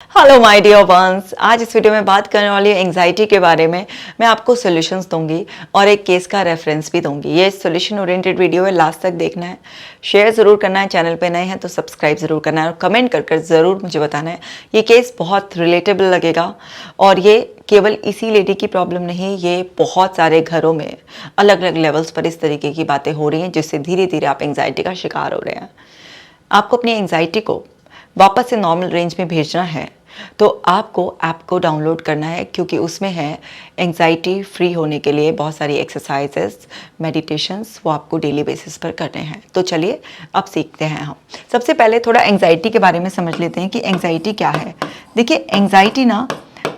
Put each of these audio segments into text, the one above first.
Hello my dear ones, आज इस video में बात करने वाली हूँ एंजाइटी के बारे में। मैं आपको सॉल्यूशंस दूंगी और एक केस का रेफरेंस भी दूंगी। ये सॉल्यूशन ओरिएंटेड वीडियो है, लास्ट तक देखना है, शेयर ज़रूर करना है, चैनल पे नए हैं तो सब्सक्राइब ज़रूर करना है और कमेंट कर कर ज़रूर मुझे बताना है। ये केस बहुत रिलेटेबल लगेगा और ये केवल इसी लेडी की प्रॉब्लम नहीं, ये बहुत सारे घरों में अलग अलग लेवल्स पर इस तरीके की बातें हो रही हैं जिससे धीरे धीरे आप एंजाइटी का शिकार हो रहे हैं। आपको अपनी एंजाइटी को वापस से नॉर्मल रेंज में भेजना है तो आपको ऐप को डाउनलोड करना है, क्योंकि उसमें है एंजाइटी फ्री होने के लिए बहुत सारी एक्सरसाइजेस, मेडिटेशंस, वो आपको डेली बेसिस पर करने हैं। तो चलिए अब सीखते हैं। हम सबसे पहले थोड़ा एंजाइटी के बारे में समझ लेते हैं कि एंजाइटी क्या है। देखिए, एंजाइटी ना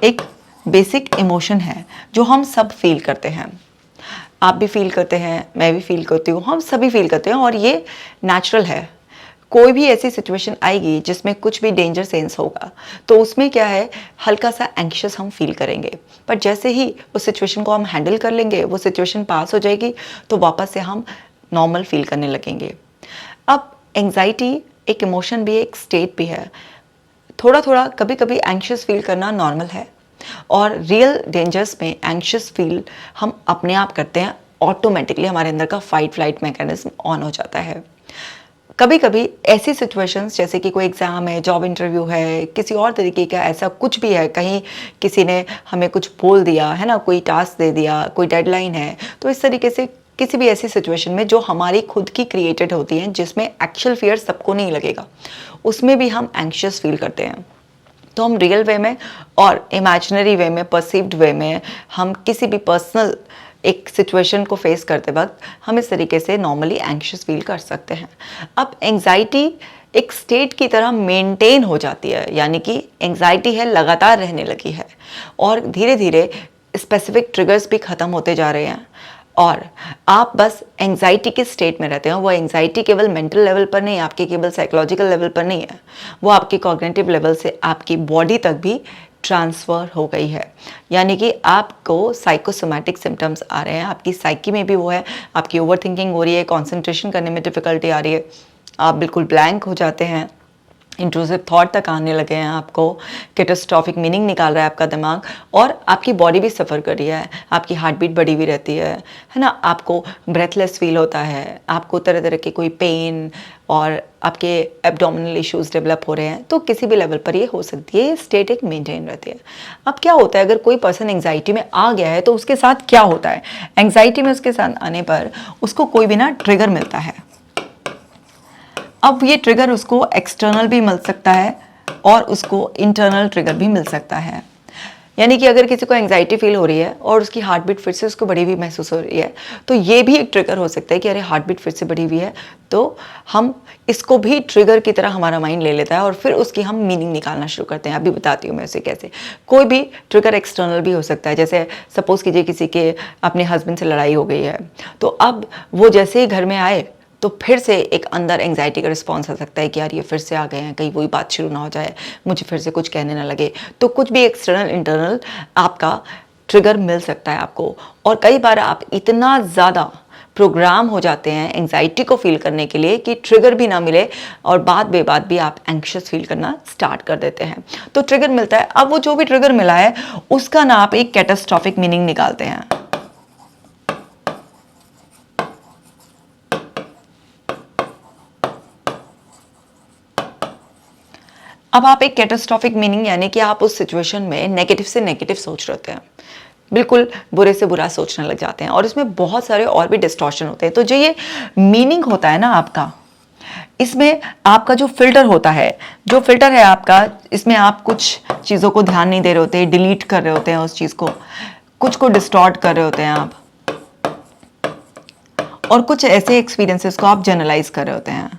एक बेसिक इमोशन है जो हम सब फील करते हैं। आप भी फील करते हैं, मैं भी फील करती हूँ, हम सभी फील करते हैं और ये नेचुरल है। कोई भी ऐसी सिचुएशन आएगी जिसमें कुछ भी डेंजर सेंस होगा तो उसमें क्या है, हल्का सा एंग्शियस हम फील करेंगे, पर जैसे ही उस सिचुएशन को हम हैंडल कर लेंगे, वो सिचुएशन पास हो जाएगी तो वापस से हम नॉर्मल फील करने लगेंगे। अब एंजाइटी एक इमोशन भी है, एक स्टेट भी है। थोड़ा थोड़ा कभी कभी एंग्शियस फील करना नॉर्मल है और रियल डेंजर्स में एंग्शियस फील हम अपने आप करते हैं, ऑटोमेटिकली हमारे अंदर का फाइट फ्लाइट मैकेनिज्म ऑन हो जाता है। कभी कभी ऐसी सिचुएशंस जैसे कि कोई एग्ज़ाम है, जॉब इंटरव्यू है, किसी और तरीके का ऐसा कुछ भी है, कहीं किसी ने हमें कुछ बोल दिया है ना, कोई टास्क दे दिया, कोई डेडलाइन है, तो इस तरीके से किसी भी ऐसी सिचुएशन में जो हमारी खुद की क्रिएटेड होती हैं, जिसमें एक्चुअल फियर सबको नहीं लगेगा, उसमें भी हम एंग्शियस फील करते हैं। तो हम रियल वे में और इमेजिनरी वे में, परसीव्ड वे में, हम किसी भी पर्सनल एक सिचुएशन को फेस करते वक्त हम इस तरीके से नॉर्मली एंग्शियस फील कर सकते हैं। अब एंजाइटी एक स्टेट की तरह मेंटेन हो जाती है, यानी कि एंजाइटी है लगातार रहने लगी है और धीरे धीरे स्पेसिफिक ट्रिगर्स भी ख़त्म होते जा रहे हैं और आप बस एंजाइटी के स्टेट में रहते हैं। वो एंजाइटी केवल मेंटल लेवल पर नहीं, आपके केवल साइकोलॉजिकल लेवल पर नहीं है, वो आपके कॉग्निटिव लेवल से आपकी बॉडी तक भी ट्रांसफ़र हो गई है। यानी कि आपको साइकोसोमैटिक सिम्टम्स आ रहे हैं, आपकी साइकी में भी वो है, आपकी ओवर थिंकिंग हो रही है, कंसंट्रेशन करने में डिफ़िकल्टी आ रही है, आप बिल्कुल ब्लैंक हो जाते हैं, इंट्रूसिव थॉट तक आने लगे हैं, आपको कैटास्ट्रॉफिक मीनिंग निकाल रहा है आपका दिमाग और आपकी बॉडी भी सफ़र कर रही है, आपकी हार्ट बीट बढ़ी हुई रहती है ना, आपको ब्रेथलेस फील होता है, आपको तरह तरह के कोई पेन और आपके एब्डोमिनल इश्यूज डेवलप हो रहे हैं। तो किसी भी लेवल पर ये हो सकती है, ये स्टेट एक मेंटेन रहती है। अब क्या होता है, अगर कोई पर्सन एंजाइटी में आ गया है तो उसके साथ क्या होता है, एंजाइटी में उसके साथ आने पर उसको कोई भी ना ट्रिगर मिलता है। अब ये ट्रिगर उसको एक्सटर्नल भी मिल सकता है और उसको इंटरनल ट्रिगर भी मिल सकता है। यानी कि अगर किसी को एंजाइटी फील हो रही है और उसकी हार्ट बीट फिर से उसको बढ़ी हुई महसूस हो रही है तो ये भी एक ट्रिगर हो सकता है कि अरे हार्ट बीट फिर से बढ़ी हुई है, तो हम इसको भी ट्रिगर की तरह हमारा माइंड ले लेता है और फिर उसकी हम मीनिंग निकालना शुरू करते हैं। अभी बताती हूँ मैं उसे कैसे। कोई भी ट्रिगर एक्सटर्नल भी हो सकता है, जैसे सपोज कीजिए किसी के अपने हस्बैंड से लड़ाई हो गई है, तो अब वो जैसे ही घर में आए तो फिर से एक अंदर एंजाइटी का रिस्पॉन्स आ सकता है कि यार ये फिर से आ गए हैं, कहीं वही बात शुरू ना हो जाए, मुझे फिर से कुछ कहने ना लगे। तो कुछ भी एक्सटर्नल इंटरनल आपका ट्रिगर मिल सकता है आपको। और कई बार आप इतना ज़्यादा प्रोग्राम हो जाते हैं एंजाइटी को फील करने के लिए कि ट्रिगर भी ना मिले और बाद बेबाद भी आप एंग्शियस फील करना स्टार्ट कर देते हैं। तो ट्रिगर मिलता है, अब वो जो भी ट्रिगर मिला है उसका ना आप एक कैटास्ट्रॉफिक मीनिंग निकालते हैं। अब आप एक कैटास्ट्रॉफिक मीनिंग, यानी कि आप उस सिचुएशन में नेगेटिव से नेगेटिव सोच रहे होते हैं, बिल्कुल बुरे से बुरा सोचने लग जाते हैं और इसमें बहुत सारे और भी डिस्टॉर्शन होते हैं। तो जो ये मीनिंग होता है ना आपका, इसमें आपका जो फिल्टर होता है, जो फिल्टर है आपका, इसमें आप कुछ चीज़ों को ध्यान नहीं दे रहे होते, डिलीट कर रहे होते हैं उस चीज़ को, कुछ को डिस्टॉर्ट कर रहे होते हैं आप, और कुछ ऐसे एक्सपीरियंसेस को आप जनरलाइज कर रहे होते हैं।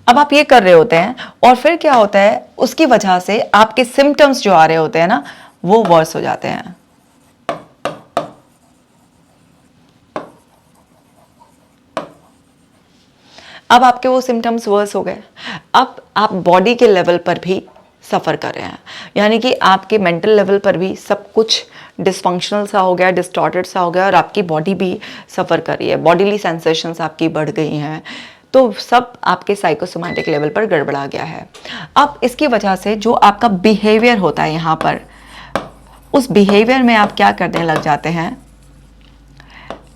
अब आप ये कर रहे होते हैं और फिर क्या होता है, उसकी वजह से आपके सिम्टम्स जो आ रहे होते हैं ना, वो वर्स हो जाते हैं। अब आपके वो सिम्टम्स वर्स हो गए, अब आप बॉडी के लेवल पर भी सफ़र कर रहे हैं, यानी कि आपके मेंटल लेवल पर भी सब कुछ डिसफंक्शनल सा हो गया, डिस्टॉर्टेड सा हो गया और आपकी बॉडी भी सफ़र कर रही है, बॉडीली सेंसेशंस आपकी बढ़ गई हैं। तो सब आपके साइकोसोमैटिक लेवल पर गड़बड़ा गया है। अब इसकी वजह से जो आपका बिहेवियर होता है यहाँ पर, उस बिहेवियर में आप क्या करने लग जाते हैं,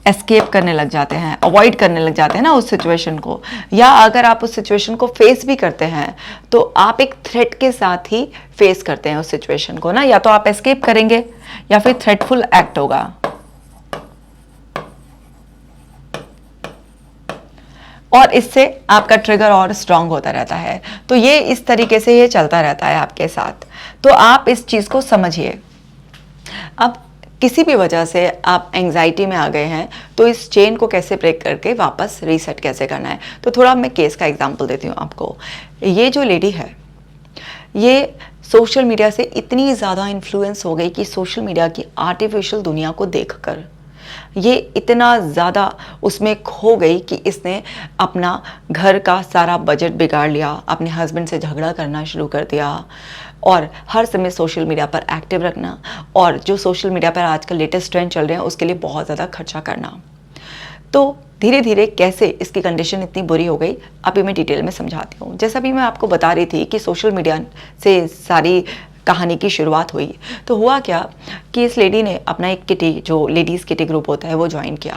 एस्केप करने लग जाते हैं, अवॉइड करने लग जाते हैं ना उस सिचुएशन को। या अगर आप उस सिचुएशन को फेस भी करते हैं तो आप एक थ्रेट के साथ ही फेस करते हैं उस सिचुएशन को ना, या तो आप एस्केप करेंगे या फिर थ्रेटफुल एक्ट होगा। और इससे आपका ट्रिगर और स्ट्रांग होता रहता है। तो ये इस तरीके से ये चलता रहता है आपके साथ। तो आप इस चीज़ को समझिए। अब किसी भी वजह से आप एंजाइटी में आ गए हैं तो इस चेन को कैसे ब्रेक करके वापस रीसेट कैसे करना है। तो थोड़ा मैं केस का एग्जांपल देती हूँ आपको। ये जो लेडी है, ये सोशल मीडिया से इतनी ज़्यादा इन्फ्लुएंस हो गई कि सोशल मीडिया की आर्टिफिशियल दुनिया को देखकर ये इतना ज़्यादा उसमें खो गई कि इसने अपना घर का सारा बजट बिगाड़ लिया, अपने हस्बैंड से झगड़ा करना शुरू कर दिया और हर समय सोशल मीडिया पर एक्टिव रखना, और जो सोशल मीडिया पर आजकल लेटेस्ट ट्रेंड चल रहे हैं उसके लिए बहुत ज़्यादा खर्चा करना। तो धीरे धीरे कैसे इसकी कंडीशन इतनी बुरी हो गई, अभी मैं डिटेल में समझाती हूँ। जैसा भी मैं आपको बता रही थी कि सोशल मीडिया से सारी कहानी की शुरुआत हुई, तो हुआ क्या कि इस लेडी ने अपना एक किटी, जो लेडीज़ किटी ग्रुप होता है, वो ज्वाइन किया।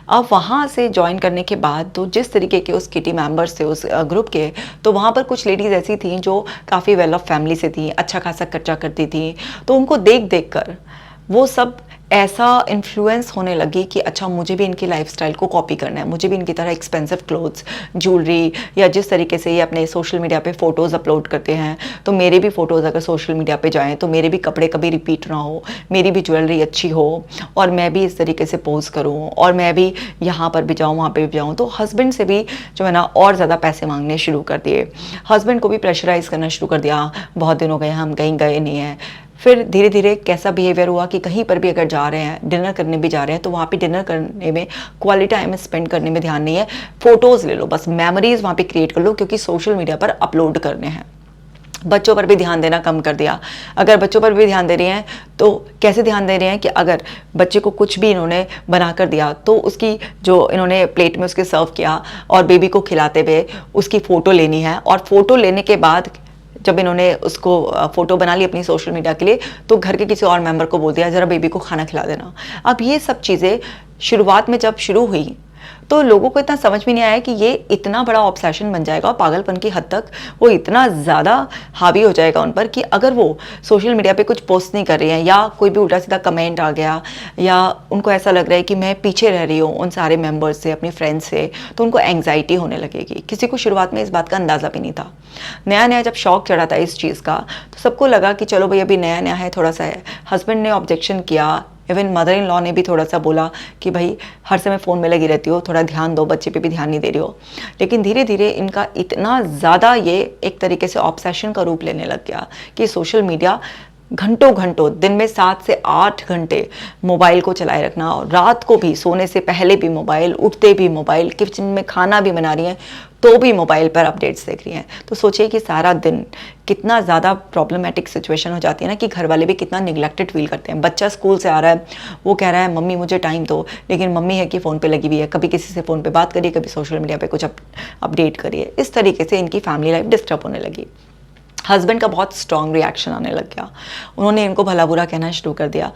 अब वहाँ से ज्वाइन करने के बाद तो जिस तरीके के उस किटी मेंबर्स थे उस ग्रुप के, तो वहाँ पर कुछ लेडीज़ ऐसी थीं जो काफ़ी वेल ऑफ फैमिली से थी, अच्छा खासा खर्चा करती थी। तो उनको देख देख कर वो सब ऐसा इन्फ्लुएंस होने लगी कि अच्छा मुझे भी इनकी लाइफस्टाइल को कॉपी करना है, मुझे भी इनकी तरह एक्सपेंसिव क्लोथ्स, ज्वेलरी, या जिस तरीके से ये अपने सोशल मीडिया पे फ़ोटोज़ अपलोड करते हैं, तो मेरे भी फ़ोटोज़ अगर सोशल मीडिया पे जाएं तो मेरे भी कपड़े कभी रिपीट ना हो, मेरी भी ज्वेलरी अच्छी हो और मैं भी इस तरीके से पोज करूँ और मैं भी यहाँ पर भी जाऊँ वहाँ पर भी जाऊँ। तो हस्बैंड से भी जो है ना और ज़्यादा पैसे मांगने शुरू कर दिए, हस्बैंड को भी प्रेशराइज़ करना शुरू कर दिया, बहुत दिन हो गए हम कहीं गए नहीं हैं। फिर धीरे धीरे कैसा बिहेवियर हुआ कि कहीं पर भी अगर जा रहे हैं, डिनर करने भी जा रहे हैं, तो वहाँ पे डिनर करने में क्वालिटी टाइम स्पेंड करने में ध्यान नहीं है, फ़ोटोज़ ले लो, बस मेमोरीज़ वहाँ पे क्रिएट कर लो क्योंकि सोशल मीडिया पर अपलोड करने हैं। बच्चों पर भी ध्यान देना कम कर दिया। अगर बच्चों पर भी ध्यान दे रही हैं तो कैसे ध्यान दे रहे हैं कि अगर बच्चे को कुछ भी इन्होंने बना कर दिया तो उसकी जो इन्होंने प्लेट में उसके सर्व किया और बेबी को खिलाते हुए उसकी फ़ोटो लेनी है, और फ़ोटो लेने के बाद जब इन्होंने उसको फ़ोटो बना ली अपनी सोशल मीडिया के लिए, तो घर के किसी और मेंबर को बोल दिया ज़रा बेबी को खाना खिला देना। अब ये सब चीज़ें शुरुआत में जब शुरू हुई तो लोगों को इतना समझ में नहीं आया कि ये इतना बड़ा ऑब्सेशन बन जाएगा और पागलपन की हद तक वो इतना ज़्यादा हावी हो जाएगा उन पर कि अगर वो सोशल मीडिया पे कुछ पोस्ट नहीं कर रही हैं या कोई भी उल्टा सीधा कमेंट आ गया या उनको ऐसा लग रहा है कि मैं पीछे रह रही हूँ उन सारे मेंबर्स से, अपने फ्रेंड्स से, तो उनको एंग्जाइटी होने लगेगी। किसी को शुरुआत में इस बात का अंदाज़ा भी नहीं था। नया नया जब शौक चढ़ा था इस चीज़ का तो सबको लगा कि चलो भाई अभी नया नया है, थोड़ा सा है। हस्बैंड ने ऑब्जेक्शन किया, इवन मदर इन लॉ ने भी थोड़ा सा बोला कि भाई हर समय फ़ोन में लगी रहती हो, थोड़ा ध्यान दो, बच्चे पे भी ध्यान नहीं दे रही हो। लेकिन धीरे धीरे इनका इतना ज़्यादा ये एक तरीके से ऑब्सेशन का रूप लेने लग गया कि सोशल मीडिया घंटों घंटों, दिन में 7 से 8 घंटे मोबाइल को चलाए रखना, और रात को भी सोने से पहले भी मोबाइल, उठते भी मोबाइल, किचन में खाना भी बना रही हैं तो भी मोबाइल पर अपडेट्स देख रही हैं। तो सोचिए कि सारा दिन कितना ज़्यादा प्रॉब्लमेटिक सिचुएशन हो जाती है ना, कि घर वाले भी कितना निगलेक्टेड फील करते हैं। बच्चा स्कूल से आ रहा है, वो कह रहा है मम्मी मुझे टाइम दो, लेकिन मम्मी है कि फ़ोन पे लगी हुई है, कभी किसी से फ़ोन पे बात करिए, कभी सोशल मीडिया पे कुछ अपडेट करिए। इस तरीके से इनकी फैमिली लाइफ डिस्टर्ब होने लगी। हस्बैंड का बहुत स्ट्रॉन्ग रिएक्शन आने लग गया, उन्होंने इनको भला बुरा कहना शुरू कर दिया,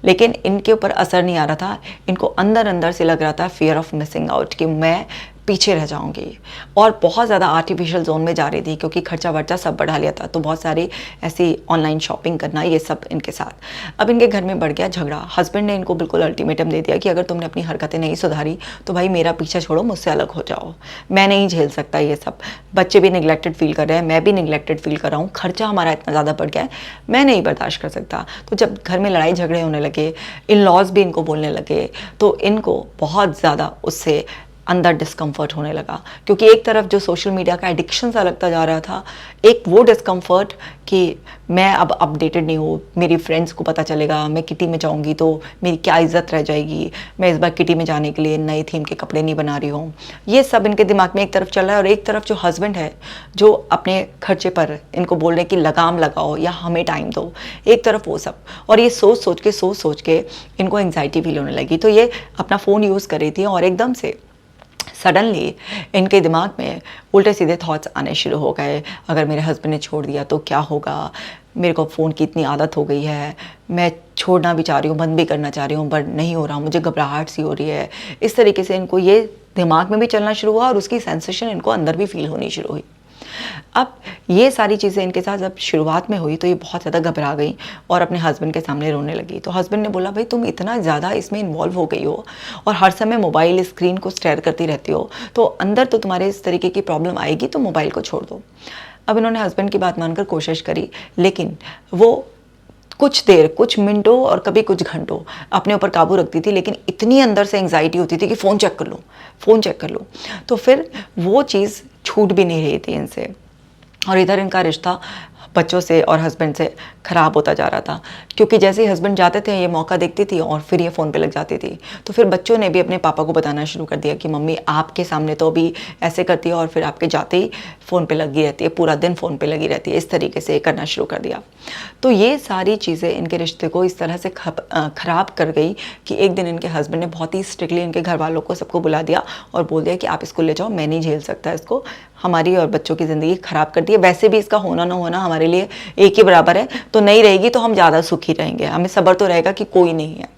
लेकिन इनके ऊपर असर नहीं आ रहा था। इनको अंदर अंदर से लग रहा था फियर ऑफ मिसिंग आउट, कि मैं पीछे रह जाऊंगी, और बहुत ज़्यादा आर्टिफिशियल जोन में जा रही थी क्योंकि खर्चा वर्चा सब बढ़ा लिया था। तो बहुत सारी ऐसी ऑनलाइन शॉपिंग करना, ये सब इनके साथ। अब इनके घर में बढ़ गया झगड़ा। हस्बैंड ने इनको बिल्कुल अल्टीमेटम दे दिया कि अगर तुमने अपनी हरकतें नहीं सुधारी तो भाई मेरा पीछा छोड़ो, मुझसे अलग हो जाओ, मैं नहीं झेल सकता ये सब। बच्चे भी निगलेक्टेड फील कर रहे हैं, मैं भी निगलेक्टेड फील कर रहा हूँ, खर्चा हमारा इतना ज़्यादा बढ़ गया है, मैं नहीं बर्दाश्त कर सकता। तो जब घर में लड़ाई झगड़े होने लगे, इन लॉज भी इनको बोलने लगे, तो इनको बहुत ज़्यादा उससे अंदर डिस्कम्फर्ट होने लगा। क्योंकि एक तरफ जो सोशल मीडिया का एडिक्शन सा लगता जा रहा था, एक वो डिस्कम्फर्ट कि मैं अब अपडेटेड नहीं हूँ, मेरी फ्रेंड्स को पता चलेगा, मैं किटी में जाऊँगी तो मेरी क्या इज़्ज़त रह जाएगी, मैं इस बार किटी में जाने के लिए नए थीम के कपड़े नहीं बना रही हूँ। ये सब इनके दिमाग में एक तरफ चल रहा है, और एक तरफ जो हस्बैंड है जो अपने खर्चे पर इनको बोल रहे हैं कि लगाम लगाओ या हमें टाइम दो, एक तरफ वो सब। और ये सोच सोच के इनको एंग्जाइटी फील होने लगी। तो ये अपना फ़ोन यूज़ कर रही थी और एकदम से सडनली इनके दिमाग में उल्टे सीधे थॉट्स आने शुरू हो गए। अगर मेरे हस्बैंड ने छोड़ दिया तो क्या होगा, मेरे को फ़ोन की इतनी आदत हो गई है, मैं छोड़ना भी चाह रही हूँ, बंद भी करना चाह रही हूँ, बट नहीं हो रहा, मुझे घबराहट सी हो रही है। इस तरीके से इनको ये दिमाग में भी चलना शुरू हुआ और उसकी सेंसेशन इनको अंदर भी फील होनी शुरू हुई। अब ये सारी चीज़ें इनके साथ जब शुरुआत में हुई तो ये बहुत ज़्यादा घबरा गई और अपने हस्बैंड के सामने रोने लगी। तो हस्बैंड ने बोला, भाई तुम इतना ज़्यादा इसमें इन्वॉल्व हो गई हो और हर समय मोबाइल स्क्रीन को स्टेयर करती रहती हो, तो अंदर तो तुम्हारे इस तरीके की प्रॉब्लम आएगी, तो मोबाइल को छोड़ दो। अब इन्होंने हस्बैंड की बात मानकर कोशिश करी, लेकिन वो कुछ देर, कुछ मिनटों और कभी कुछ घंटों अपने ऊपर काबू रखती थी, लेकिन इतनी अंदर से एंग्जाइटी होती थी कि फ़ोन चेक कर लो, फ़ोन चेक कर लो। तो फिर वो चीज़ छूट भी नहीं रही थी इनसे और इधर इनका रिश्ता बच्चों से और हस्बैंड से ख़राब होता जा रहा था, क्योंकि जैसे ही हस्बैंड जाते थे ये मौका देखती थी और फिर ये फ़ोन पे लग जाती थी। तो फिर बच्चों ने भी अपने पापा को बताना शुरू कर दिया कि मम्मी आपके सामने तो अभी ऐसे करती है और फिर आपके जाते ही फ़ोन पे लगी रहती है, पूरा दिन फ़ोन पे लगी रहती है, इस तरीके से करना शुरू कर दिया। तो ये सारी चीज़ें इनके रिश्ते को इस तरह से ख़राब कर गई कि एक दिन इनके हस्बैंड ने बहुत ही स्ट्रिक्टली इनके घर वालों को सबको बुला दिया और बोल दिया कि आप इसको ले जाओ, मैं नहीं झेल सकता इसको, हमारी और बच्चों की ज़िंदगी ख़राब कर दी है, वैसे भी इसका होना ना होना हमारे लिए एक ही बराबर है, तो नहीं रहेगी तो हम ज़्यादा सुखी रहेंगे, हमें सब्र तो रहेगा कि कोई नहीं है।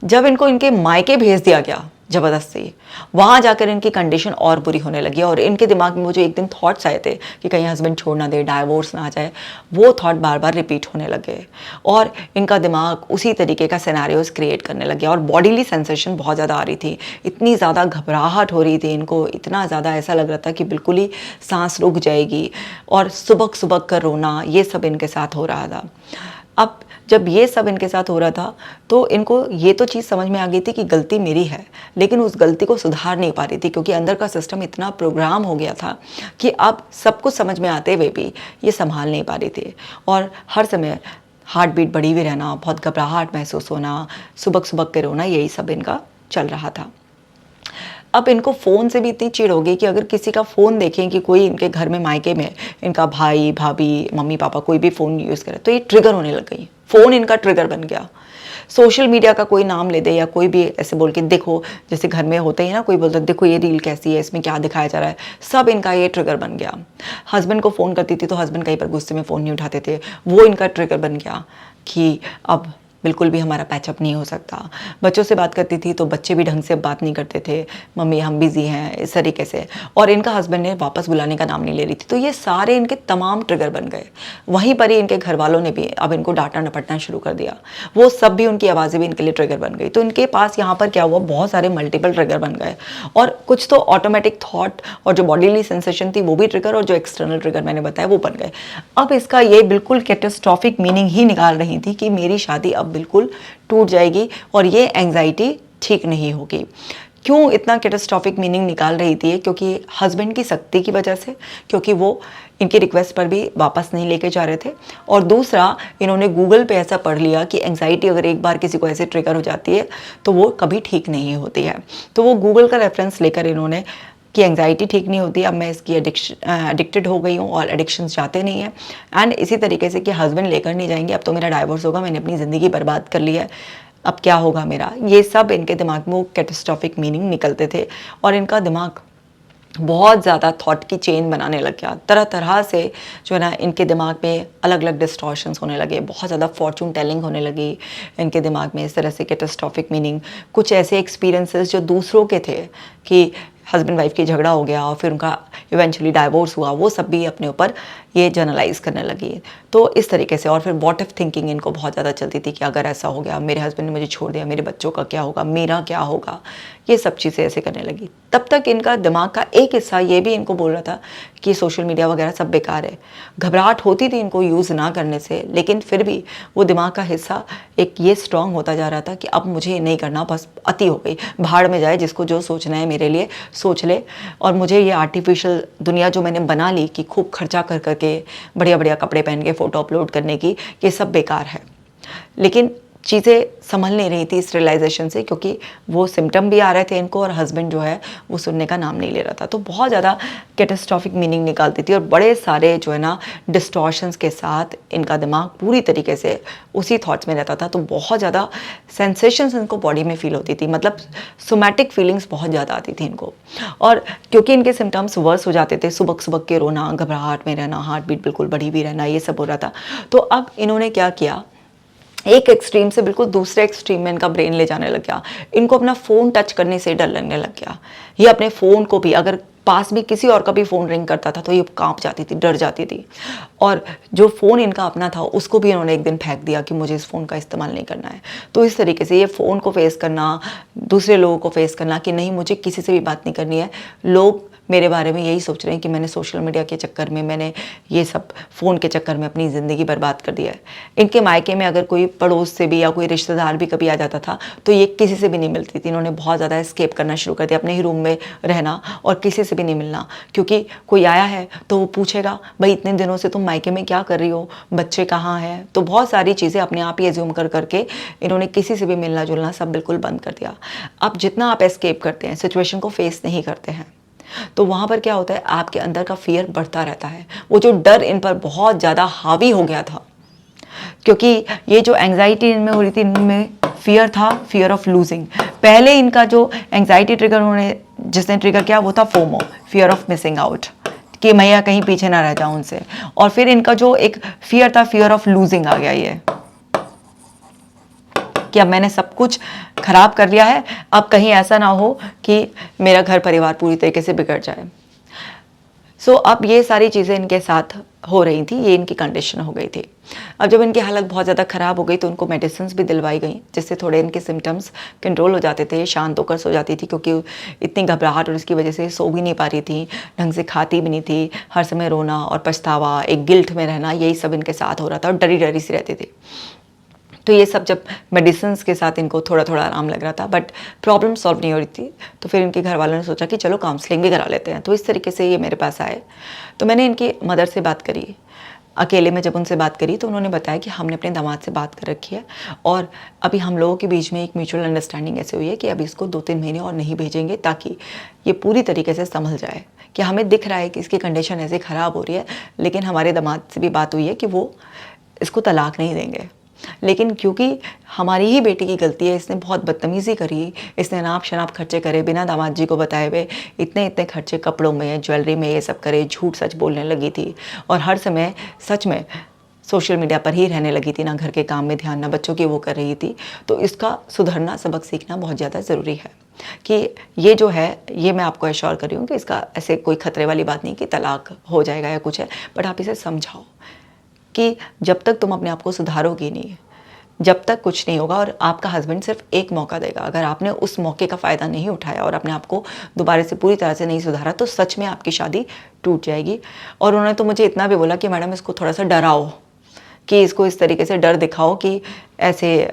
जब इनको इनके मायके भेज दिया गया ज़बरदस्ती, वहाँ जाकर इनकी कंडीशन और बुरी होने लगी और इनके दिमाग में वो जो एक दिन थॉट्स आए थे कि कहीं हस्बैंड छोड़ ना दे, डाइवोर्स ना आ जाए, वो थॉट बार बार रिपीट होने लगे और इनका दिमाग उसी तरीके का सिनेरियोज क्रिएट करने लगे और बॉडीली सेंसेशन बहुत ज़्यादा आ रही थी, इतनी ज़्यादा घबराहट हो रही थी इनको, इतना ज़्यादा ऐसा लग रहा था कि बिल्कुल ही सांस रुक जाएगी और सुबक सुबक कर रोना, ये सब इनके साथ हो रहा था। अब जब ये सब इनके साथ हो रहा था तो इनको ये तो चीज़ समझ में आ गई थी कि गलती मेरी है, लेकिन उस गलती को सुधार नहीं पा रही थी क्योंकि अंदर का सिस्टम इतना प्रोग्राम हो गया था कि अब सब कुछ समझ में आते हुए भी ये संभाल नहीं पा रही थी और हर समय हार्ट बीट बढ़ी हुई रहना, बहुत घबराहट महसूस होना, सुबक सुबक के रोना, यही सब इनका चल रहा था। अब इनको फ़ोन से भी इतनी चिढ़ हो गई कि अगर किसी का फ़ोन देखें कि कोई इनके घर में मायके में इनका भाई भाभी मम्मी पापा कोई भी फ़ोन यूज़ करे तो ये ट्रिगर होने लग गई, फ़ोन इनका ट्रिगर बन गया। सोशल मीडिया का कोई नाम ले दे या कोई भी ऐसे बोल के देखो, जैसे घर में होते हैं ना, कोई बोलता है देखो ये रील कैसी है, इसमें क्या दिखाया जा रहा है, सब इनका ये ट्रिगर बन गया। हस्बैंड को फ़ोन करती थी तो हस्बैंड कहीं पर गुस्से में फ़ोन नहीं उठाते थे, वो इनका ट्रिगर बन गया कि अब बिल्कुल भी हमारा पैचअप नहीं हो सकता। बच्चों से बात करती थी तो बच्चे भी ढंग से बात नहीं करते थे, मम्मी हम बिज़ी हैं, इस तरीके से, और इनका हस्बैंड ने वापस बुलाने का नाम नहीं ले रही थी। तो ये सारे इनके तमाम ट्रिगर बन गए। वहीं पर ही इनके घर वालों ने भी अब इनको डांटना डपटना शुरू कर दिया, वो सब भी उनकी आवाज़ें भी इनके लिए ट्रिगर बन गई। तो इनके पास यहाँ पर क्या हुआ, बहुत सारे मल्टीपल ट्रिगर बन गए और कुछ तो ऑटोमेटिक थॉट और जो बॉडीली सेंसेशन थी वो भी ट्रिगर और जो एक्सटर्नल ट्रिगर मैंने बताया वो बन गए। अब इसका ये बिल्कुल कैटास्ट्रॉफिक मीनिंग ही निकाल रही थी कि मेरी शादी अब बिल्कुल टूट जाएगी और ये एंग्जाइटी ठीक नहीं होगी। क्यों इतना कैटास्ट्रॉफिक मीनिंग निकाल रही थी? क्योंकि हस्बैंड की सख्ती की वजह से, क्योंकि वो इनकी रिक्वेस्ट पर भी वापस नहीं लेके जा रहे थे, और दूसरा इन्होंने गूगल पे ऐसा पढ़ लिया कि एंग्जाइटी अगर एक बार किसी को ऐसे ट्रिगर हो जाती है तो वो कभी ठीक नहीं होती है। तो वो गूगल का रेफरेंस लेकर इन्होंने कि एंग्जाइटी ठीक नहीं होती, अब मैं इसकी एडिक्टेड हो गई हूँ और एडिक्शन जाते नहीं है, एंड इसी तरीके से कि हस्बैंड लेकर नहीं जाएंगे, अब तो मेरा डाइवोर्स होगा, मैंने अपनी ज़िंदगी बर्बाद कर ली है, अब क्या होगा मेरा। ये सब इनके दिमाग में वो कैटास्ट्रॉफिक मीनिंग निकलते थे और इनका दिमाग बहुत ज़्यादा थॉट की चेन बनाने लग गया। तरह तरह से जो है ना इनके दिमाग में अलग अलग डिस्टॉर्शंस होने लगे, बहुत ज़्यादा फॉर्चून टेलिंग होने लगी इनके दिमाग में, इस तरह से कैटास्ट्रॉफिक मीनिंग, कुछ ऐसे एक्सपीरियंसेस जो दूसरों के थे कि हस्बैंड वाइफ की झगड़ा हो गया और फिर उनका इवेंचुअली डाइवोर्स हुआ, वो सब भी अपने ऊपर ये जर्नलाइज करने लगी। तो इस तरीके से, और फिर व्हाट इफ थिंकिंग इनको बहुत ज़्यादा चलती थी कि अगर ऐसा हो गया, मेरे हस्बैंड ने मुझे छोड़ दिया, मेरे बच्चों का क्या होगा, मेरा क्या होगा, ये सब चीज़ें ऐसे करने लगी। तब तक इनका दिमाग का एक हिस्सा ये भी इनको बोल रहा था कि सोशल मीडिया वगैरह सब बेकार है। घबराहट होती थी इनको यूज़ ना करने से, लेकिन फिर भी वो दिमाग का हिस्सा एक ये स्ट्रांग होता जा रहा था कि अब मुझे नहीं करना, बस अति हो गई, भाड़ में जाए, जिसको जो सोचना है मेरे लिए सोच ले, और मुझे ये आर्टिफिशियल दुनिया जो मैंने बना ली कि खूब खर्चा कर करके बढ़िया बढ़िया कपड़े पहन के फ़ोटो अपलोड करने की, ये सब बेकार है। लेकिन चीज़ें संभल नहीं रही थी इस रियलाइजेशन से, क्योंकि वो सिम्टम भी आ रहे थे इनको और हस्बैंड जो है वो सुनने का नाम नहीं ले रहा था। तो बहुत ज़्यादा कैटास्ट्रॉफिक मीनिंग निकालती थी और बड़े सारे जो है ना डिस्टॉर्शंस के साथ इनका दिमाग पूरी तरीके से उसी थॉट्स में रहता था। तो बहुत ज़्यादा सेंसेशंस इनको बॉडी में फील होती थी, मतलब सोमैटिक फीलिंग्स बहुत ज़्यादा आती थी इनको। और क्योंकि इनके सिम्टम्स वर्स हो जाते थे, सुबह सुबह के रोना, घबराहट में रहना, हार्ट बीट बिल्कुल बढ़ी हुई रहना, ये सब हो रहा था। तो अब इन्होंने क्या किया, एक एक्सट्रीम से बिल्कुल दूसरे एक्सट्रीम में इनका ब्रेन ले जाने लग गया। इनको अपना फ़ोन टच करने से डर लगने लग गया। ये अपने फ़ोन को भी, अगर पास में किसी और का भी फ़ोन रिंग करता था तो ये कांप जाती थी, डर जाती थी। और जो फ़ोन इनका अपना था उसको भी इन्होंने एक दिन फेंक दिया कि मुझे इस फ़ोन का इस्तेमाल नहीं करना है। तो इस तरीके से ये फ़ोन को फेस करना, दूसरे लोगों को फेस करना कि नहीं मुझे किसी से भी बात नहीं करनी है, लोग मेरे बारे में यही सोच रहे हैं कि मैंने सोशल मीडिया के चक्कर में, मैंने ये सब फ़ोन के चक्कर में अपनी ज़िंदगी बर्बाद कर दिया है। इनके मायके में अगर कोई पड़ोस से भी या कोई रिश्तेदार भी कभी आ जाता था तो ये किसी से भी नहीं मिलती थी। इन्होंने बहुत ज़्यादा एस्केप करना शुरू कर दिया, अपने ही रूम में रहना और किसी से भी नहीं मिलना, क्योंकि कोई आया है तो वो पूछेगा भाई इतने दिनों से तुम मायके में क्या कर रही हो, बच्चे कहाँ हैं। तो बहुत सारी चीज़ें अपने आप ही एज्यूम कर करके इन्होंने किसी से भी मिलना जुलना सब बिल्कुल बंद कर दिया। अब जितना आप एस्केप करते हैं, सिचुएशन को फेस नहीं करते हैं, तो वहाँ पर क्या होता है, आपके अंदर का फियर बढ़ता रहता है। वो जो डर इन पर बहुत ज़्यादा हावी हो गया था, क्योंकि ये जो एंग्जाइटी इनमें हो रही थी, इनमें फियर था, फियर ऑफ लूजिंग। पहले इनका जो एंग्जाइटी ट्रिगर उन्होंने जिसने ट्रिगर किया वो था FOMO, fear of missing out, कि मैं कहीं पीछे ना रह जाऊँ उनसे। और फिर इनका जो एक फियर था, फियर ऑफ लूजिंग आ गया, ये कि अब मैंने सब कुछ खराब कर लिया है, अब कहीं ऐसा ना हो कि मेरा घर परिवार पूरी तरीके से बिगड़ जाए। सो अब ये सारी चीज़ें इनके साथ हो रही थी, ये इनकी कंडीशन हो गई थी। अब जब इनकी हालत बहुत ज़्यादा ख़राब हो गई तो उनको मेडिसिन भी दिलवाई गई, जिससे थोड़े इनके सिम्टम्स कंट्रोल हो जाते थे, शांत होकर सो जाती थी, क्योंकि इतनी घबराहट और इसकी वजह से सो भी नहीं पा रही थी, ढंग से खाती भी नहीं थी, हर समय रोना और पछतावा, एक गिल्ट में रहना, यही सब इनके साथ हो रहा था और डरी डरी सी रहती थी। तो ये सब जब मेडिसिन के साथ इनको थोड़ा थोड़ा आराम लग रहा था, बट प्रॉब्लम सॉल्व नहीं हो रही थी, तो फिर इनके घर वालों ने सोचा कि चलो काउंसलिंग भी करा लेते हैं। तो इस तरीके से ये मेरे पास आए। तो मैंने इनकी मदर से बात करी, अकेले में जब उनसे बात करी तो उन्होंने बताया कि हमने अपने दामाद से बात कर रखी है और अभी हम लोगों के बीच में एक म्यूचुअल अंडरस्टैंडिंग ऐसे हुई है कि अभी इसको 2-3 महीने और नहीं भेजेंगे, ताकि ये पूरी तरीके से संभल जाए। कि हमें दिख रहा है कि इसकी कंडीशन ऐसे ख़राब हो रही है, लेकिन हमारे दामाद से भी बात हुई है कि वो इसको तलाक नहीं देंगे। लेकिन क्योंकि हमारी ही बेटी की गलती है, इसने बहुत बदतमीज़ी करी, इसने नाप शनाप खर्चे करे बिना दामाद जी को बताए हुए, इतने इतने खर्चे कपड़ों में, ज्वेलरी में, ये सब करे, झूठ सच बोलने लगी थी और हर समय सच में सोशल मीडिया पर ही रहने लगी थी, ना घर के काम में ध्यान, ना बच्चों की वो कर रही थी। तो इसका सुधरना, सबक सीखना बहुत ज़्यादा ज़रूरी है। कि ये जो है, ये मैं आपको एश्योर कर रही हूँ कि इसका ऐसे कोई खतरे वाली बात नहीं कि तलाक हो जाएगा या कुछ है, बट आप इसे समझाओ कि जब तक तुम अपने आप को सुधारोगी नहीं, जब तक कुछ नहीं होगा। और आपका हस्बैंड सिर्फ एक मौका देगा, अगर आपने उस मौके का फ़ायदा नहीं उठाया और अपने आप को दोबारा से पूरी तरह से नहीं सुधारा तो सच में आपकी शादी टूट जाएगी। और उन्होंने तो मुझे इतना भी बोला कि मैडम इसको थोड़ा सा डराओ, कि इसको इस तरीके से डर दिखाओ कि ऐसे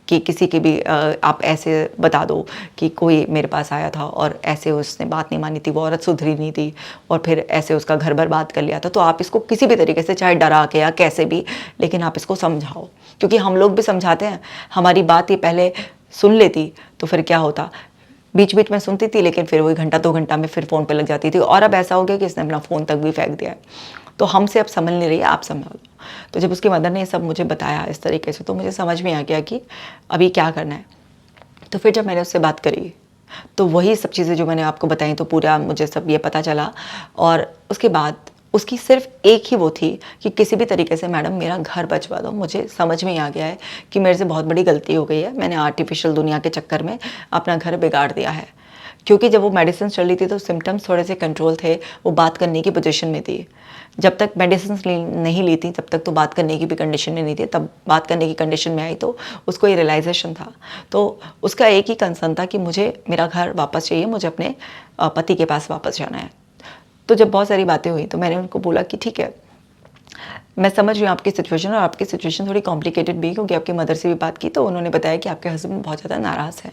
कि किसी की भी आप ऐसे बता दो कि कोई मेरे पास आया था और ऐसे उसने बात नहीं मानी थी, वो औरत सुधरी नहीं थी और फिर ऐसे उसका घर बर्बाद कर लिया था। तो आप इसको किसी भी तरीके से, चाहे डरा के या कैसे भी, लेकिन आप इसको समझाओ। क्योंकि हम लोग भी समझाते हैं, हमारी बात ये पहले सुन लेती तो फिर क्या होता, बीच बीच में सुनती थी लेकिन फिर वही घंटा 2 घंटा में फिर फ़ोन पे लग जाती थी। और अब ऐसा हो गया कि इसने अपना फ़ोन तक भी फेंक दिया है। तो हमसे अब संभल नहीं रही है, आप संभालो। तो जब उसकी मदर ने ये सब मुझे बताया इस तरीके से, तो मुझे समझ में आ गया कि अभी क्या करना है। तो फिर जब मैंने उससे बात करी तो वही सब चीज़ें जो मैंने आपको बताई, तो पूरा मुझे सब ये पता चला। और उसके बाद उसकी सिर्फ एक ही वो थी कि किसी भी तरीके से मैडम मेरा घर बचवा दो। मुझे समझ में आ गया है कि मेरे से बहुत बड़ी गलती हो गई है, मैंने आर्टिफिशियल दुनिया के चक्कर में अपना घर बिगाड़ दिया है। क्योंकि जब वो मेडिसिन चल रही थी तो सिम्टम्स थोड़े से कंट्रोल थे, वो बात करने की पोजीशन में थी। जब तक मेडिसिन नहीं ली थी तब तक तो बात करने की भी कंडीशन में नहीं थी, तब बात करने की कंडीशन में आई तो उसको ये रियलाइजेशन था। तो उसका एक ही कंसर्न था कि मुझे मेरा घर वापस चाहिए, मुझे अपने पति के पास वापस जाना है। तो जब बहुत सारी बातें हुई तो मैंने उनको बोला कि ठीक है, मैं समझ रही हूँ आपकी सिचुएशन, और आपकी सिचुएशन थोड़ी कॉम्प्लिकेटेड भी, क्योंकि आपकी मदर से भी बात की तो उन्होंने बताया कि आपके हस्बैंड बहुत ज़्यादा नाराज़ हैं।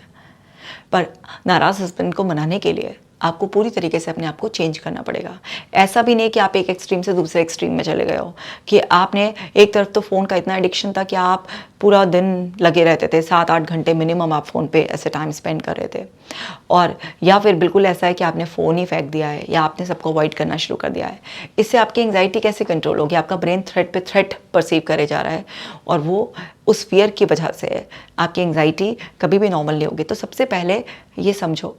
पर नाराज़ हस्बैंड को मनाने के लिए आपको पूरी तरीके से अपने आप को चेंज करना पड़ेगा। ऐसा भी नहीं कि आप एक एक्सट्रीम से दूसरे एक्सट्रीम में चले गए हो, कि आपने एक तरफ तो फ़ोन का इतना एडिक्शन था कि आप पूरा दिन लगे रहते थे, 7-8 घंटे मिनिमम आप फ़ोन पे ऐसे टाइम स्पेंड कर रहे थे, और या फिर बिल्कुल ऐसा है कि आपने फ़ोन ही फेंक दिया है या आपने सबको अवॉइड करना शुरू कर दिया है। इससे आपकी एंग्जाइटी कैसे कंट्रोल होगी? आपका ब्रेन थ्रेट पे थ्रेट परसीव करे जा रहा है, और वो उस फियर की वजह से आपकी एंग्जाइटी कभी भी नॉर्मल नहीं होगी। तो सबसे पहले ये समझो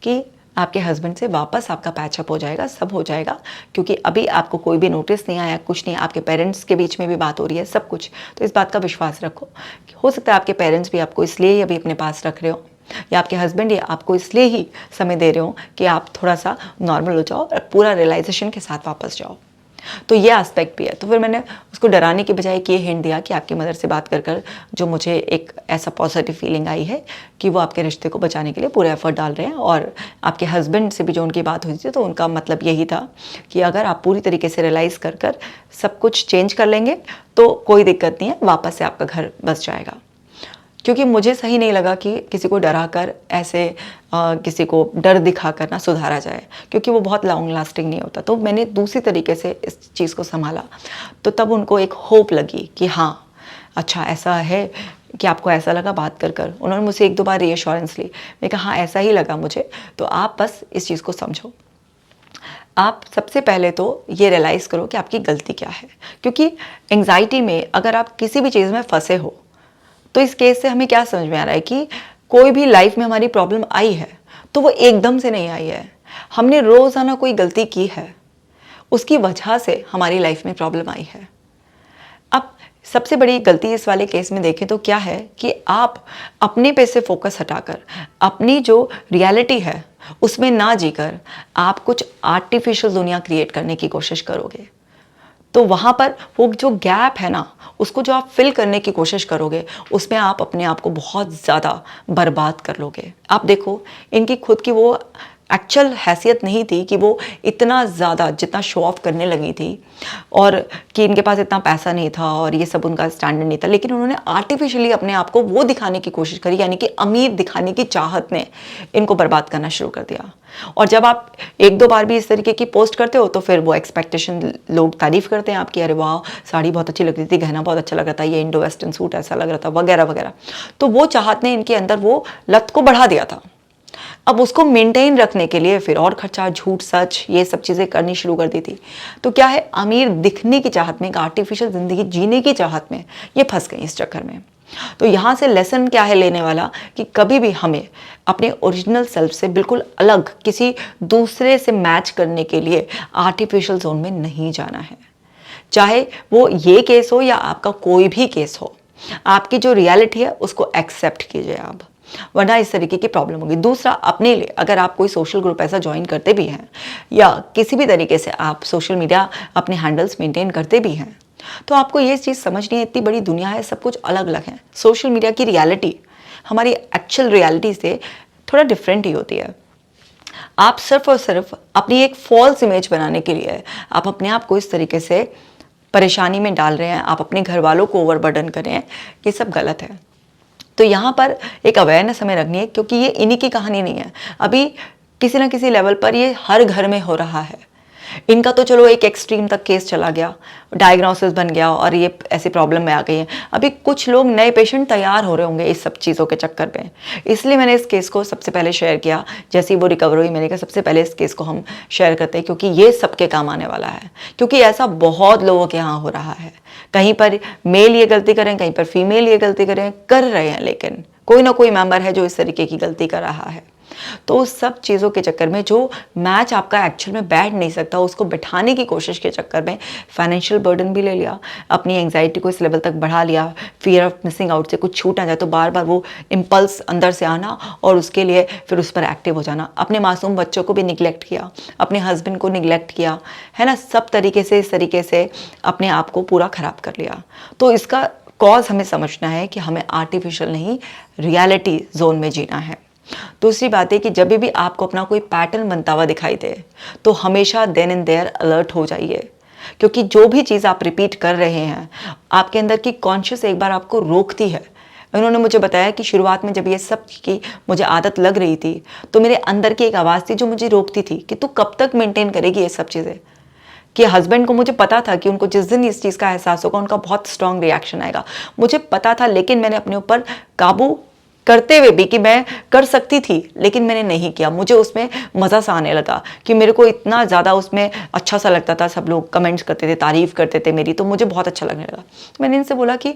कि आपके हस्बैंड से वापस आपका पैचअप हो जाएगा, सब हो जाएगा, क्योंकि अभी आपको कोई भी नोटिस नहीं आया, कुछ नहीं, आपके पेरेंट्स के बीच में भी बात हो रही है, सब कुछ। तो इस बात का विश्वास रखो कि हो सकता है आपके पेरेंट्स भी आपको इसलिए ही अभी अपने पास रख रहे हो, या आपके हस्बैंड ही आपको इसलिए ही समय दे रहे हो कि आप थोड़ा सा नॉर्मल हो जाओ और पूरा रियलाइजेशन के साथ वापस जाओ। तो ये एस्पेक्ट भी है। तो फिर मैंने उसको डराने की बजाय ये हिंट दिया कि आपकी मदर से बात कर कर जो मुझे एक ऐसा पॉजिटिव फीलिंग आई है कि वो आपके रिश्ते को बचाने के लिए पूरा एफर्ट डाल रहे हैं, और आपके हस्बैंड से भी जो उनकी बात हुई थी तो उनका मतलब यही था कि अगर आप पूरी तरीके से रियलाइज़ कर कर सब कुछ चेंज कर लेंगे तो कोई दिक्कत नहीं है, वापस से आपका घर बस जाएगा। क्योंकि मुझे सही नहीं लगा कि किसी को डरा कर ऐसे किसी को डर दिखा कर ना सुधारा जाए, क्योंकि वो बहुत लॉन्ग लास्टिंग नहीं होता। तो मैंने दूसरी तरीके से इस चीज़ को संभाला, तो तब उनको एक होप लगी कि हाँ अच्छा ऐसा है, कि आपको ऐसा लगा बात कर कर। उन्होंने मुझसे 1-2 बार रीअश्योरेंस ली। मैं कहा हाँ ऐसा ही लगा मुझे, तो आप बस इस चीज़ को समझो। आप सबसे पहले तो ये रियलाइज़ करो कि आपकी गलती क्या है, क्योंकि एंग्जाइटी में अगर आप किसी भी चीज़ में फंसे हो, तो इस केस से हमें क्या समझ में आ रहा है कि कोई भी लाइफ में हमारी प्रॉब्लम आई है तो वो एकदम से नहीं आई है। हमने रोज़ाना कोई गलती की है, उसकी वजह से हमारी लाइफ में प्रॉब्लम आई है। अब सबसे बड़ी गलती इस वाले केस में देखें तो क्या है कि आप अपने पे से फोकस हटाकर अपनी जो रियलिटी है उसमें ना जीकर आप कुछ आर्टिफिशियल दुनिया क्रिएट करने की कोशिश करोगे। तो वहाँ पर वो जो गैप है ना, उसको जो आप फिल करने की कोशिश करोगे, उसमें आप अपने आप को बहुत ज़्यादा बर्बाद कर लोगे। आप देखो, इनकी खुद की वो एक्चुअल हैसियत नहीं थी कि वो इतना ज़्यादा जितना शो ऑफ करने लगी थी, और कि इनके पास इतना पैसा नहीं था और ये सब उनका स्टैंडर्ड नहीं था, लेकिन उन्होंने आर्टिफिशियली अपने आप को वो दिखाने की कोशिश करी, यानी कि अमीर दिखाने की चाहत ने इनको बर्बाद करना शुरू कर दिया। और जब आप 1-2 बार भी इस तरीके की पोस्ट करते हो तो फिर वो एक्सपेक्टेशन, लोग तारीफ़ करते हैं आपकी, अरे वाह साड़ी बहुत अच्छी लग रही थी, गहना बहुत अच्छा लग रहा था, ये इंडो वेस्टर्न सूट ऐसा लग रहा था, वगैरह वगैरह। तो वो चाहत ने इनके अंदर वो लत को बढ़ा दिया था। अब उसको मेंटेन रखने के लिए फिर और खर्चा, झूठ सच, ये सब चीज़ें करनी शुरू कर दी थी। तो क्या है, अमीर दिखने की चाहत में, एक आर्टिफिशियल ज़िंदगी जीने की चाहत में ये फंस गई इस चक्कर में। तो यहाँ से लेसन क्या है लेने वाला, कि कभी भी हमें अपने ओरिजिनल सेल्फ से बिल्कुल अलग किसी दूसरे से मैच करने के लिए आर्टिफिशियल जोन में नहीं जाना है। चाहे वो ये केस हो या आपका कोई भी केस हो, आपकी जो रियलिटी है उसको एक्सेप्ट कीजिए आप, वरना इस तरीके की प्रॉब्लम होगी। दूसरा, अपने लिए अगर आप कोई सोशल ग्रुप ऐसा ज्वाइन करते भी हैं या किसी भी तरीके से आप सोशल मीडिया अपने हैंडल्स मेंटेन करते भी हैं, तो आपको ये चीज़ समझनी है, इतनी बड़ी दुनिया है, सब कुछ अलग अलग है। सोशल मीडिया की रियलिटी हमारी एक्चुअल रियलिटी से थोड़ा डिफरेंट ही होती है। आप सिर्फ और सिर्फ अपनी एक फॉल्स इमेज बनाने के लिए आप अपने आप को इस तरीके से परेशानी में डाल रहे हैं, आप अपने घर वालों को ओवरबर्डन कर रहे हैं, ये सब गलत है। तो यहाँ पर एक अवेयरनेस हमें रखनी है, क्योंकि ये इन्हीं की कहानी नहीं है, अभी किसी ना किसी लेवल पर ये हर घर में हो रहा है। इनका तो चलो एक एक्सट्रीम तक केस चला गया, डायग्नोसिस बन गया और ये ऐसी प्रॉब्लम में आ गई है। अभी कुछ लोग नए पेशेंट तैयार हो रहे होंगे इस सब चीज़ों के चक्कर में, इसलिए मैंने इस केस को सबसे पहले शेयर किया। जैसे ही वो रिकवर हुई, मैंने कहा सबसे पहले इस केस को हम शेयर करते हैं, क्योंकि ये सबके काम आने वाला है। क्योंकि ऐसा बहुत लोगों के यहाँ हो रहा है, कहीं पर मेल ये गलती करें, कहीं पर फीमेल ये गलती करें, कर रहे हैं, लेकिन कोई ना कोई मेंबर है जो इस तरीके की गलती कर रहा है। तो उस सब चीज़ों के चक्कर में जो मैच आपका एक्चुअल में बैठ नहीं सकता, उसको बिठाने की कोशिश के चक्कर में फाइनेंशियल बर्डन भी ले लिया, अपनी एंग्जाइटी को इस लेवल तक बढ़ा लिया, फियर ऑफ मिसिंग आउट से कुछ छूट ना जाए तो बार बार वो इम्पल्स अंदर से आना और उसके लिए फिर उस पर एक्टिव हो जाना। अपने मासूम बच्चों को भी निगलेक्ट किया, अपने हस्बैंड को निगलेक्ट किया, है ना, सब तरीके से इस तरीके से अपने आप को पूरा ख़राब कर लिया। तो इसका कॉज हमें समझना है कि हमें आर्टिफिशियल नहीं, रियलिटी जोन में जीना है। दूसरी बात है कि जब भी आपको अपना कोई पैटर्न बनता हुआ दिखाई दे तो हमेशा देन एंड देयर अलर्ट हो जाइए, क्योंकि जो भी चीज़ आप रिपीट कर रहे हैं, आपके अंदर की कॉन्शियस एक बार आपको रोकती है, उन्होंने मुझे बताया कि शुरुआत में जब ये सब की मुझे आदत लग रही थी तो मेरे अंदर की एक आवाज़ थी जो मुझे रोकती थी कि तू कब तक मेंटेन करेगी ये सब चीज़ें। कि हस्बैंड को मुझे पता था कि उनको जिस दिन इस चीज़ का एहसास होगा उनका बहुत स्ट्रांग रिएक्शन आएगा, मुझे पता था, लेकिन मैंने अपने ऊपर काबू करते हुए भी कि मैं कर सकती थी लेकिन मैंने नहीं किया। मुझे उसमें मज़ा सा आने लगा कि मेरे को इतना ज़्यादा उसमें अच्छा सा लगता था, सब लोग कमेंट्स करते थे, तारीफ़ करते थे मेरी, तो मुझे बहुत अच्छा लगने लगा। मैंने इनसे बोला कि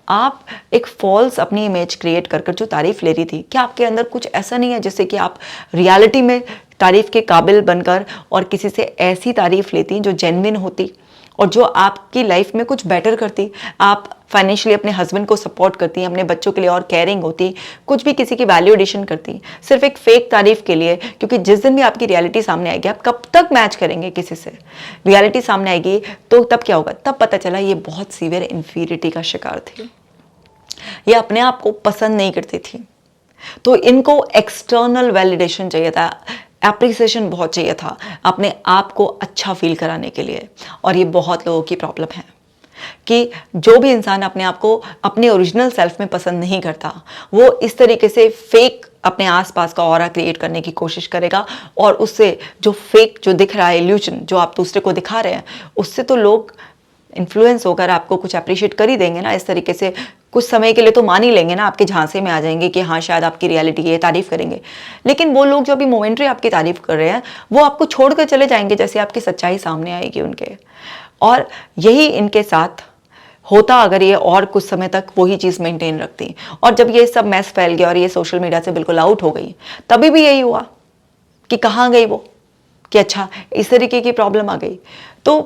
आप एक फॉल्स अपनी इमेज क्रिएट कर जो तारीफ़ ले रही थी, क्या आपके अंदर कुछ ऐसा नहीं है जिससे कि आप रियलिटी में तारीफ़ के काबिल बनकर और किसी से ऐसी तारीफ़ लेती जो जेन्युइन होती और जो आपकी लाइफ में कुछ बेटर करती, आप फाइनेंशियली अपने हस्बैंड को सपोर्ट करती, अपने बच्चों के लिए और केयरिंग होती, कुछ भी किसी की वैल्यू एडिशन करती, सिर्फ एक फेक तारीफ के लिए। क्योंकि जिस दिन भी आपकी रियलिटी सामने आएगी, आप कब तक मैच करेंगे किसी से, रियलिटी सामने आएगी तो तब क्या होगा, तब पता चला ये बहुत सीवियर इन्फीरियरिटी का शिकार थी, ये अपने आप को पसंद नहीं करती थी, तो इनको एक्सटर्नल वैलिडेशन चाहिए था, एप्रिसिएशन बहुत चाहिए था अपने आप को अच्छा फील कराने के लिए। और ये बहुत लोगों की प्रॉब्लम है कि जो भी इंसान अपने आप को अपने ओरिजिनल सेल्फ में पसंद नहीं करता, वो इस तरीके से फेक अपने आसपास का ऑरा क्रिएट करने की कोशिश करेगा और उससे जो फेक जो दिख रहा है इल्यूजन जो आप दूसरे को दिखा रहे हैं, उससे तो लोग इन्फ्लुएंस होकर आपको कुछ अप्रिशिएट कर ही देंगे ना। इस तरीके से कुछ समय के लिए तो मान ही लेंगे ना, आपके झांसे में आ जाएंगे कि हाँ शायद आपकी रियलिटी है, तारीफ करेंगे। लेकिन वो लोग जो अभी मोमेंट्री आपकी तारीफ कर रहे हैं वो आपको छोड़कर चले जाएंगे जैसे आपकी सच्चाई सामने आएगी उनके। और यही इनके साथ होता अगर ये और कुछ समय तक वही चीज़ मेंटेन रखती। और जब ये सब मैस फैल गया और ये सोशल मीडिया से बिल्कुल आउट हो गई, तभी भी यही हुआ कि कहाँ गई वो, कि अच्छा इस तरीके की प्रॉब्लम आ गई। तो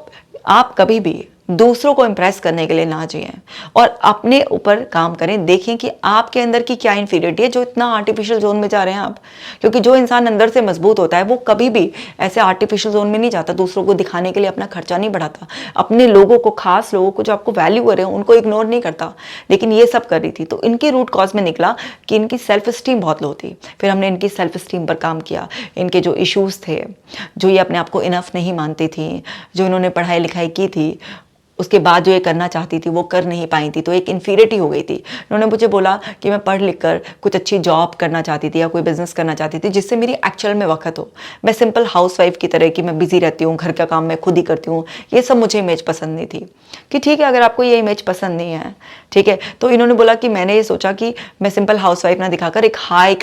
आप कभी भी दूसरों को इम्प्रेस करने के लिए ना जिएं और अपने ऊपर काम करें, देखें कि आपके अंदर की क्या इन्फीरियरिटी है जो इतना आर्टिफिशियल जोन में जा रहे हैं आप। क्योंकि जो इंसान अंदर से मजबूत होता है वो कभी भी ऐसे आर्टिफिशियल जोन में नहीं जाता, दूसरों को दिखाने के लिए अपना खर्चा नहीं बढ़ाता, अपने लोगों को, खास लोगों को जो आपको वैल्यू कर रहे हैं उनको इग्नोर नहीं करता। लेकिन ये सब कर रही थी तो इनके रूट कॉज में निकला कि इनकी सेल्फ स्टीम बहुत लो थी। फिर हमने इनकी सेल्फ स्टीम पर काम किया, इनके जो इश्यूज थे, जो ये अपने आप को इनफ नहीं मानती थी, जो इन्होंने पढ़ाई लिखाई की थी उसके बाद जो ये करना चाहती थी वो कर नहीं पाई थी, तो एक इन्फीरियरिटी हो गई थी। उन्होंने मुझे बोला कि मैं पढ़ लिख कर कुछ अच्छी जॉब करना चाहती थी या कोई बिजनेस करना चाहती थी जिससे मेरी एक्चुअल में वक्त हो। मैं सिंपल हाउसवाइफ की तरह कि मैं बिजी रहती हूँ, घर का काम मैं खुद ही करती हूँ, ये सब मुझे इमेज पसंद नहीं थी। कि ठीक है, अगर आपको ये इमेज पसंद नहीं है ठीक है। तो इन्होंने बोला कि मैंने ये सोचा कि मैं सिंपल हाउसवाइफ ना दिखाकर एक हाई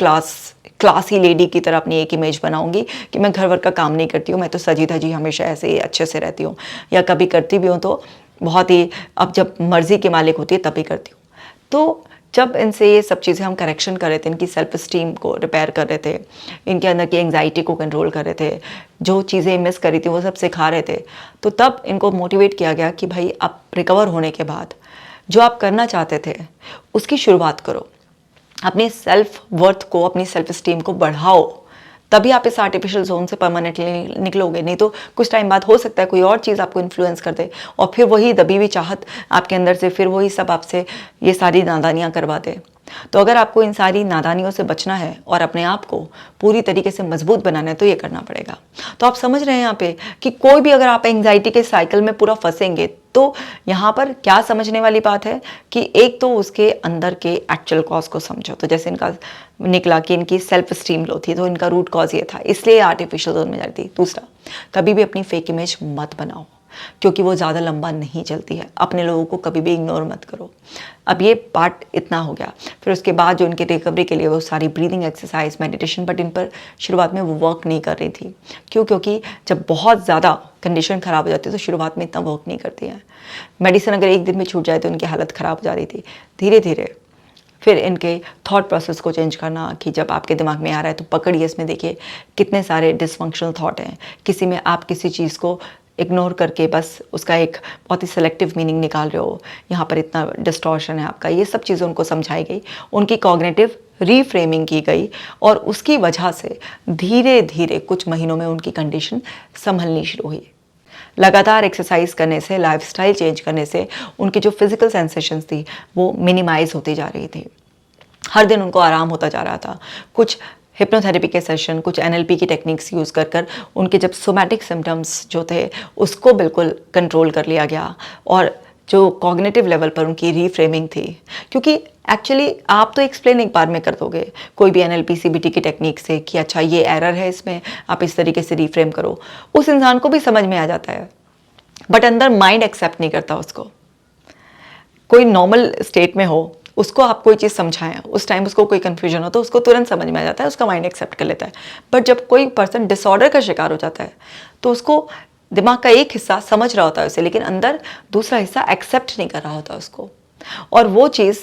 क्लासी लेडी की तरह अपनी एक इमेज बनाऊंगी कि मैं घर वर का काम नहीं करती हूँ, मैं तो सजी धजी हमेशा ऐसे ही अच्छे से रहती हूँ, या कभी करती भी हूँ तो बहुत ही अब जब मर्जी के मालिक होती है तभी करती हूँ। तो जब इनसे ये सब चीज़ें हम करेक्शन कर रहे थे, इनकी सेल्फ स्टीम को रिपेयर कर रहे थे, इनके अंदर की एंग्जाइटी को कंट्रोल कर रहे थे, जो चीज़ें मिस करी थी वो सब सिखा रहे थे, तो तब इनको मोटिवेट किया गया कि भाई आप रिकवर होने के बाद जो आप करना चाहते थे उसकी शुरुआत करो, अपनी सेल्फ वर्थ को, अपनी सेल्फ स्टीम को बढ़ाओ, तभी आप इस आर्टिफिशियल जोन से परमानेंटली निकलोगे। नहीं तो कुछ टाइम बाद हो सकता है कोई और चीज़ आपको इन्फ्लुएंस कर दे और फिर वही दबी हुई चाहत आपके अंदर से फिर वही सब आपसे ये सारी नादानियाँ करवा दे। तो अगर आपको इन सारी नादानियों से बचना है और अपने आप को पूरी तरीके से मजबूत बनाना है तो ये करना पड़ेगा। तो आप समझ रहे हैं यहाँ पे कि कोई भी अगर आप एंग्जाइटी के साइकिल में पूरा फंसेंगे तो यहाँ पर क्या समझने वाली बात है कि एक तो उसके अंदर के एक्चुअल कॉज को समझो। तो जैसे इनका निकला कि इनकी सेल्फ स्टीम लो थी तो इनका रूट कॉज ये था, इसलिए आर्टिफिशियल जोन में जाती। दूसरा, कभी भी अपनी फेक इमेज मत बनाओ क्योंकि वो ज़्यादा लंबा नहीं चलती है। अपने लोगों को कभी भी इग्नोर मत करो। अब ये पार्ट इतना हो गया। फिर उसके बाद जो उनके रिकवरी के लिए वो सारी breathing exercise, meditation, but in पर शुरुआत में वो वर्क नहीं कर रही थी। क्यों? क्योंकि जब बहुत ज़्यादा कंडीशन ख़राब हो जाती है तो शुरुआत में इतना वर्क नहीं करती है। मेडिसिन अगर एक दिन में छूट जाए तो उनकी हालत ख़राब हो जा रही थी। धीरे धीरे फिर इनके थॉट प्रोसेस को चेंज करना कि जब आपके दिमाग में आ रहा है तो पकड़िए, इसमें देखिए कितने सारे डिसफंक्शनल थॉट हैं। किसी में आप किसी चीज़ को इग्नोर करके बस उसका एक बहुत ही सेलेक्टिव मीनिंग निकाल रहे हो, यहाँ पर इतना डिस्टॉर्शन है आपका। ये सब चीज़ें उनको समझाई गई, उनकी कॉग्निटिव रीफ्रेमिंग की गई और उसकी वजह से धीरे धीरे कुछ महीनों में उनकी कंडीशन संभलनी शुरू हुई। लगातार एक्सरसाइज करने से, लाइफस्टाइल चेंज करने से उनकी जो फिजिकल सेंसेशंस थी वो मिनिमाइज होती जा रही थी। हर दिन उनको आराम होता जा रहा था। कुछ हिप्नोथेरेपी के सेशन, कुछ एनएलपी की टेक्निक्स यूज़ कर कर उनके जब सोमैटिक सिम्टम्स जो थे उसको बिल्कुल कंट्रोल कर लिया गया और जो कॉग्निटिव लेवल पर उनकी रीफ्रेमिंग थी, क्योंकि एक्चुअली आप तो एक्सप्लेन एक बार में कर दोगे कोई भी NLP CBT की टेक्निक से कि अच्छा ये एरर है इसमें, आप इस तरीके से रीफ्रेम करो, उस इंसान को भी समझ में आ जाता है, बट अंदर माइंड एक्सेप्ट नहीं करता उसको। कोई नॉर्मल स्टेट में हो, उसको आप कोई चीज़ समझाएं, उस टाइम उसको कोई कन्फ्यूजन हो तो उसको तुरंत समझ में आ जाता है, उसका माइंड एक्सेप्ट कर लेता है। बट जब कोई पर्सन डिसऑर्डर का शिकार हो जाता है तो उसको दिमाग का एक हिस्सा समझ रहा होता है उसे, लेकिन अंदर दूसरा हिस्सा एक्सेप्ट नहीं कर रहा होता उसको, और वो चीज़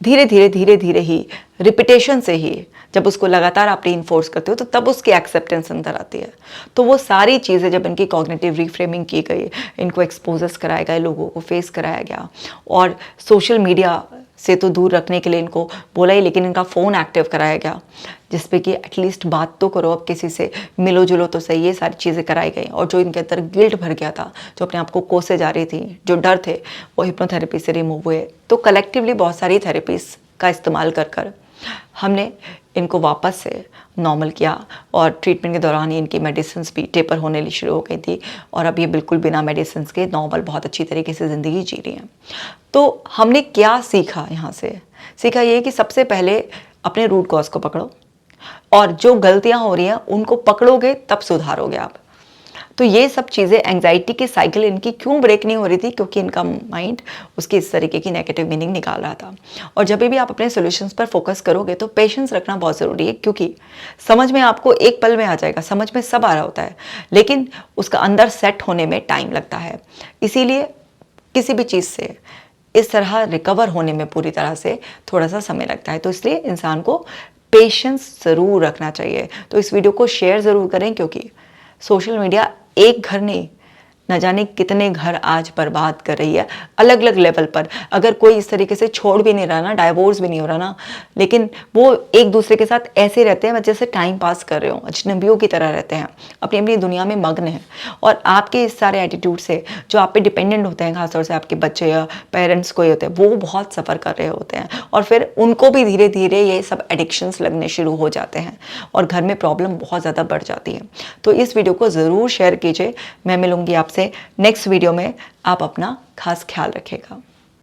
धीरे धीरे धीरे धीरे ही रिपीटेशन से ही जब उसको लगातार आप रीइंफोर्स करते हो तो तब उसकी एक्सेप्टेंस अंदर आती है। तो वो सारी चीज़ें जब इनकी कॉग्निटिव रीफ्रेमिंग की गई, इनको एक्सपोजर्स कराया गया, लोगों को फेस कराया गया, और सोशल मीडिया से तो दूर रखने के लिए इनको बोला ही, लेकिन इनका फ़ोन एक्टिव कराया गया जिसपे कि एटलीस्ट बात तो करो, अब किसी से मिलो जुलो तो सही, ये सारी चीज़ें कराई गई। और जो इनके अंदर गिल्ट भर गया था, जो अपने आप को कोसे जा रही थी, जो डर थे, वो हिप्नोथेरेपी से रिमूव हुए। तो कलेक्टिवली बहुत सारी थेरेपीज़ का इस्तेमाल कर कर हमने इनको वापस से नॉर्मल किया, और ट्रीटमेंट के दौरान ही इनकी मेडिसिन भी टेपर होने शुरू हो गई थी, और अब ये बिल्कुल बिना मेडिसिन के नॉर्मल बहुत अच्छी तरीके से ज़िंदगी जी रही हैं। तो हमने क्या सीखा यहाँ से? सीखा ये कि सबसे पहले अपने रूट कॉज को पकड़ो, और जो गलतियाँ हो रही हैं उनको पकड़ोगे तब सुधारोगे आप। तो ये सब चीज़ें, एंग्जाइटी की साइकिल इनकी क्यों ब्रेक नहीं हो रही थी? क्योंकि इनका माइंड उसकी इस तरीके की नेगेटिव मीनिंग निकाल रहा था। और जब भी आप अपने सॉल्यूशंस पर फोकस करोगे तो पेशेंस रखना बहुत ज़रूरी है, क्योंकि समझ में आपको एक पल में आ जाएगा, समझ में सब आ रहा होता है, लेकिन उसका अंदर सेट होने में टाइम लगता है। इसीलिए किसी भी चीज़ से इस तरह रिकवर होने में पूरी तरह से थोड़ा सा समय लगता है। तो इसलिए इंसान को पेशेंस ज़रूर रखना चाहिए। तो इस वीडियो को शेयर ज़रूर करें, क्योंकि सोशल मीडिया एक घर नहीं, न जाने कितने घर आज बर्बाद कर रही है अलग अलग लेवल पर। अगर कोई इस तरीके से छोड़ भी नहीं रहा ना, डाइवोर्स भी नहीं हो रहा ना, लेकिन वो एक दूसरे के साथ ऐसे रहते हैं जैसे टाइम पास कर रहे हो, अजनबियों की तरह रहते हैं, अपनी अपनी दुनिया में मग्न हैं। और आपके इस सारे एटीट्यूड से जो आप पे डिपेंडेंट होते हैं, खासतौर से आपके बच्चे या पेरेंट्स कोई होते हैं, वो बहुत सफ़र कर रहे होते हैं, और फिर उनको भी धीरे धीरे ये सब एडिक्शंस लगने शुरू हो जाते हैं, और घर में प्रॉब्लम बहुत ज़्यादा बढ़ जाती है। तो इस वीडियो को ज़रूर शेयर कीजिए। मैं मिलूंगी आपसे नेक्स्ट वीडियो में। आप अपना खास ख्याल रखिएगा।